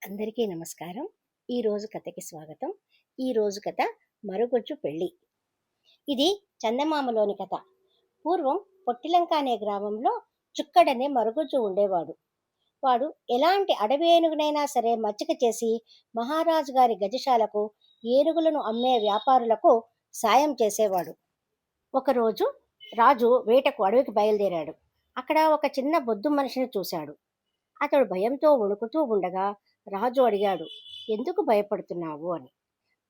అందరికీ నమస్కారం. ఈరోజు కథకి స్వాగతం. ఈరోజు కథ మరుగుజ్జు పెళ్ళి. ఇది చందమామలోని కథ. పూర్వం పొట్టిలంక అనే గ్రామంలో చుక్కడనే మరుగుజ్జు ఉండేవాడు. వాడు ఎలాంటి అడవి ఏనుగునైనా సరే మచ్చిక చేసి మహారాజు గారి గజశాలకు ఏనుగులను అమ్మే వ్యాపారులకు సాయం చేసేవాడు. ఒకరోజు రాజు వేటకు అడవికి బయలుదేరాడు. అక్కడ ఒక చిన్న బొద్దు మనిషిని చూశాడు. అతడు భయంతో వణుకుతూ ఉండగా రాజు అడిగాడు, ఎందుకు భయపడుతున్నావు అని.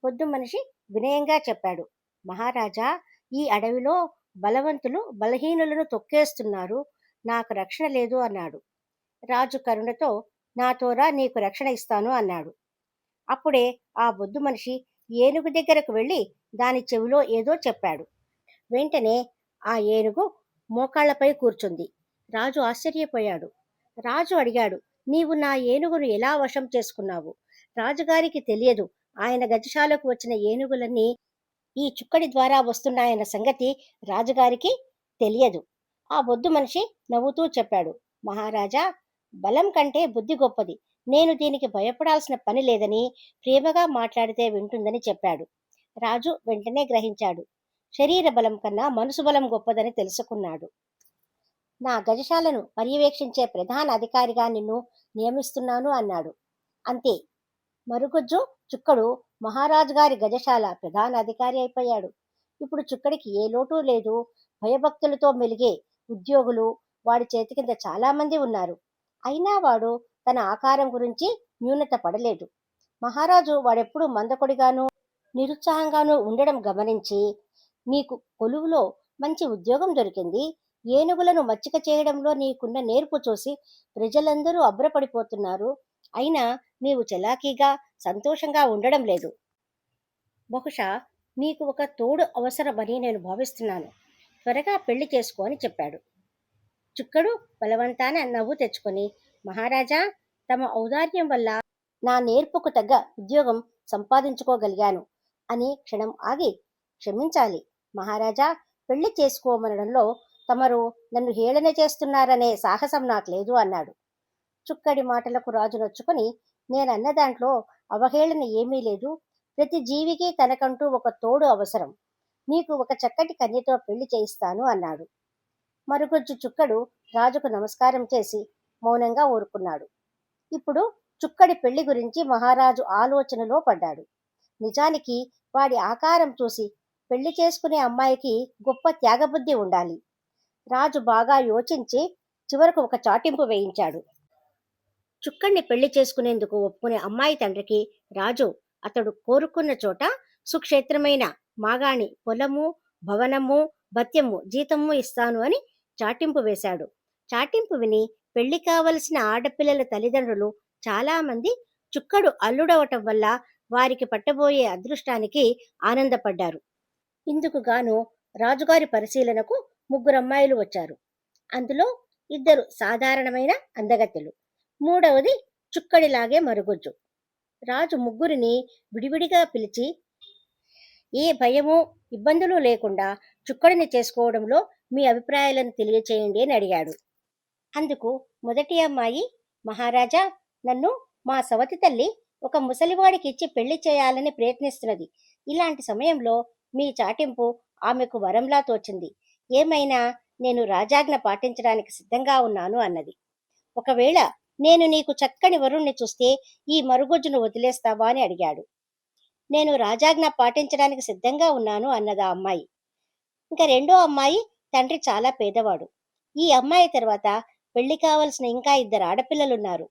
పొద్దు మనిషి వినయంగా చెప్పాడు, మహారాజా, ఈ అడవిలో బలవంతులు బలహీనులను తొక్కేస్తున్నారు, నాకు రక్షణ లేదు అన్నాడు. రాజు కరుణతో, నాతోరా, నీకు రక్షణ ఇస్తాను అన్నాడు. అప్పుడే ఆ బొద్దు మనిషి ఏనుగు దగ్గరకు వెళ్ళి దాని చెవిలో ఏదో చెప్పాడు. వెంటనే ఆ ఏనుగు మోకాళ్లపై కూర్చుంది. రాజు ఆశ్చర్యపోయాడు. రాజు అడిగాడు, నీవు నా ఏనుగును ఎలా వశం చేసుకున్నావు? రాజుగారికి తెలియదు, ఆయన గజశాలకు వచ్చిన ఏనుగులన్నీ ఈ చుక్కడి ద్వారా వస్తున్నాయన్న సంగతి రాజుగారికి తెలియదు. ఆ బొద్దు మనిషి నవ్వుతూ చెప్పాడు, మహారాజా, బలం కంటే బుద్ధి గొప్పది. నేను దీనికి భయపడాల్సిన పని లేదని, ప్రేమగా మాట్లాడితే వింటుందని చెప్పాడు. రాజు వెంటనే గ్రహించాడు. శరీర బలం కన్నా మనసు బలం గొప్పదని తెలుసుకున్నాడు. నా గజశాలను పర్యవేక్షించే ప్రధాన అధికారిగా నిన్ను నియమిస్తున్నాను అన్నాడు. అంతే, మరుగుజ్జు చుక్కడు మహారాజు గారి గజశాల ప్రధాన అధికారి అయిపోయాడు. ఇప్పుడు చుక్కడికి ఏ లోటు లేదు. భయభక్తులతో మెలిగే ఉద్యోగులు వాడి చేతి కింద చాలా మంది ఉన్నారు. అయినా వాడు తన ఆకారం గురించి న్యూనత పడలేదు. మహారాజు వాడెప్పుడు మందకొడిగాను నిరుత్సాహంగానూ ఉండడం గమనించి, నీకు కొలువులో మంచి ఉద్యోగం దొరికింది, ఏనుగులను మచ్చిక చేయడంలో నీకున్న నేర్పు చూసి ప్రజలందరూ అబ్బురపడిపోతున్నారు. అయినా నీవు చలాకీగా సంతోషంగా ఉండడం లేదు. బహుశా నీకు ఒక తోడు అవసరమని నేను భావిస్తున్నాను. త్వరగా పెళ్లి చేసుకో అని చెప్పాడు. చుక్కడు బలవంతాన నవ్వు తెచ్చుకొని, మహారాజా, తమ ఔదార్యం వల్ల నా నేర్పుకు తగ్గ ఉద్యోగం సంపాదించుకోగలిగాను అని క్షణం ఆగి, క్షమించాలి మహారాజా, పెళ్లి చేసుకోమనడంలో తమరు నన్ను హేళన చేస్తున్నారనే సాహసం నాకు లేదు అన్నాడు. చుక్కడి మాటలకు రాజు నొచ్చుకొని, నేనన్న దాంట్లో అవహేళన ఏమీ లేదు. ప్రతి జీవికి తనకంటూ ఒక తోడు అవసరం. నీకు ఒక చక్కటి కన్యతో పెళ్లి చేయిస్తాను అన్నాడు. మరుగుజ్జు చుక్కడు రాజుకు నమస్కారం చేసి మౌనంగా ఊరుకున్నాడు. ఇప్పుడు చుక్కడి పెళ్లి గురించి మహారాజు ఆలోచనలో పడ్డాడు. నిజానికి వాడి ఆకారం చూసి పెళ్లి చేసుకునే అమ్మాయికి గొప్ప త్యాగబుద్ధి ఉండాలి. రాజు బాగా యోచించి చివరకు ఒక చాటింపు వేయించాడు. చుక్కడిని పెళ్లి చేసుకునేందుకు ఒప్పుకునే అమ్మాయి తండ్రికి రాజు అతడు కోరుకున్న చోట సుక్షేత్రమైన మాగాణి పొలము, భవనము, భత్యము, జీతము ఇస్తాను అని చాటింపు వేశాడు. చాటింపు విని పెళ్లి కావలసిన ఆడపిల్లల తల్లిదండ్రులు చాలా మంది చుక్కడు అల్లుడవటం వల్ల వారికి పట్టబోయే అదృష్టానికి ఆనందపడ్డారు. ఇందుకు గాను రాజుగారి పరిశీలనకు 3 అమ్మాయిలు వచ్చారు. అందులో 2 సాధారణమైన అందగత్తెలు, 3వది చుక్కడిలాగే మరుగుజ్జు. రాజు 3 విడివిడిగా పిలిచి, ఏ భయము ఇబ్బందులు లేకుండా చుక్కడిని చేసుకోవడంలో మీ అభిప్రాయాలను తెలియచేయండి అని అడిగాడు. అందుకు మొదటి అమ్మాయి, మహారాజా, నన్ను మా సవతి తల్లి ఒక ముసలివాడికి ఇచ్చి పెళ్లి చేయాలని ప్రయత్నిస్తున్నది. ఇలాంటి సమయంలో మీ చాటింపు ఆమెకు వరంలా తోచింది. ఏమైనా నేను రాజాజ్ఞ పాటించడానికి సిద్ధంగా ఉన్నాను అన్నది. ఒకవేళ నేను నీకు చక్కని వరుణ్ణి చూస్తే ఈ మరుగుజ్జును వదిలేస్తావా అని అడిగాడు. నేను రాజాజ్ఞ పాటించడానికి సిద్ధంగా ఉన్నాను అన్నదా అమ్మాయి. ఇంకా రెండో అమ్మాయి తండ్రి చాలా పేదవాడు. ఈ అమ్మాయి తర్వాత పెళ్లి కావలసిన ఇంకా 2 ఆడపిల్లలున్నారు.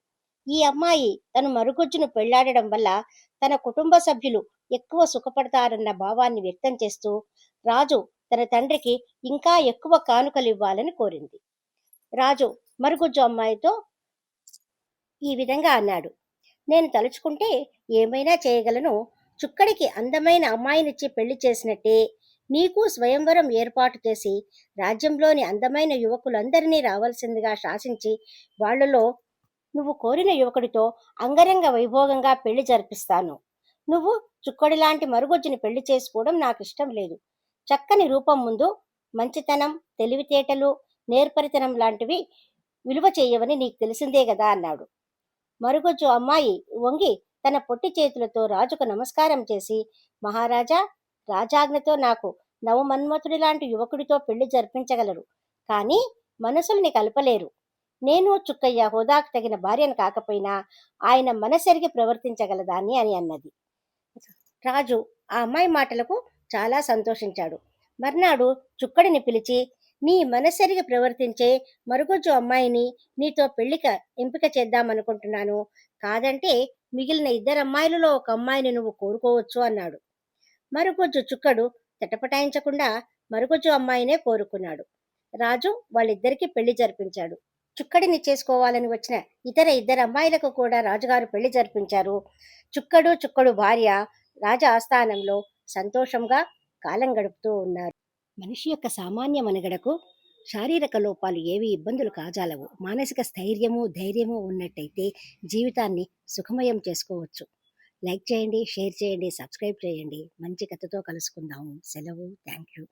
ఈ అమ్మాయి తను మరుగుజ్జును పెళ్లాడడం వల్ల తన కుటుంబ సభ్యులు ఎక్కువ సుఖపడతారన్న భావాన్ని వ్యక్తం చేస్తూ రాజు తన తండ్రికి ఇంకా ఎక్కువ కానుకలు ఇవ్వాలని కోరింది. రాజు మరుగుజ్జు అమ్మాయితో ఈ విధంగా అన్నాడు, నేను తలుచుకుంటే ఏమైనా చేయగలను. చుక్కడికి అందమైన అమ్మాయినిచ్చి పెళ్లి చేసినట్టే నీకు స్వయంవరం ఏర్పాటు చేసి రాజ్యంలోని అందమైన యువకులందరినీ రావాల్సిందిగా శాసించి వాళ్లలో నువ్వు కోరిన యువకుడితో అంగరంగ వైభోగంగా పెళ్లి జరిపిస్తాను. నువ్వు చుక్కడిలాంటి మరుగుజ్జుని పెళ్లి చేసుకోవడం నాకు ఇష్టం లేదు. చక్కని రూపం ముందు మంచితనం, తెలివితేటలు, నేర్పరితనం లాంటివి విలువ చేయవని నీకు తెలిసిందే కదా అన్నాడు. మరుగుజ్జు అమ్మాయి వంగి తన పొట్టి చేతులతో రాజుకు నమస్కారం చేసి, మహారాజా, రాజాజ్ఞతో నాకు నవమన్మథుడి లాంటి యువకుడితో పెళ్లి జరిపించగలరు, కానీ మనసుల్ని కలపలేరు. నేను చుక్కయ్య హోదాకు తగిన భార్యను కాకపోయినా ఆయన మనసెరిగి ప్రవర్తించగలదాన్ని అని అన్నది. రాజు ఆ అమ్మాయి మాటలకు చాలా సంతోషించాడు. మర్నాడు చుక్కడిని పిలిచి, నీ మనసెరిగి ప్రవర్తించే మరుగుజ్జు అమ్మాయిని నీతో పెళ్లిక ఎంపిక చేద్దామనుకుంటున్నాను, కాదంటే మిగిలిన 2 అమ్మాయిలలో ఒక అమ్మాయిని నువ్వు కోరుకోవచ్చు అన్నాడు. మరుగుజ్జు చుక్కడు తటపటాయించకుండా మరుగుజ్జు అమ్మాయినే కోరుకున్నాడు. రాజు వాళ్ళిద్దరికీ పెళ్లి జరిపించాడు. చుక్కడిని చేసుకోవాలని వచ్చిన ఇతర 2 అమ్మాయిలకు కూడా రాజుగారు పెళ్లి జరిపించారు. చుక్కడు భార్య రాజ ఆస్థానంలో సంతోషంగా కాలం గడుపుతూ ఉన్నారు. మనిషి యొక్క సామాన్య మనుగడకు శారీరక లోపాలు ఏవి ఇబ్బందులు కాజాలవు. మానసిక స్థైర్యము, ధైర్యము ఉన్నట్టయితే జీవితాన్ని సుఖమయం చేసుకోవచ్చు. లైక్ చేయండి, షేర్ చేయండి, సబ్స్క్రైబ్ చేయండి. మంచి కథతో కలుసుకుందాము. సెలవు. Thank you.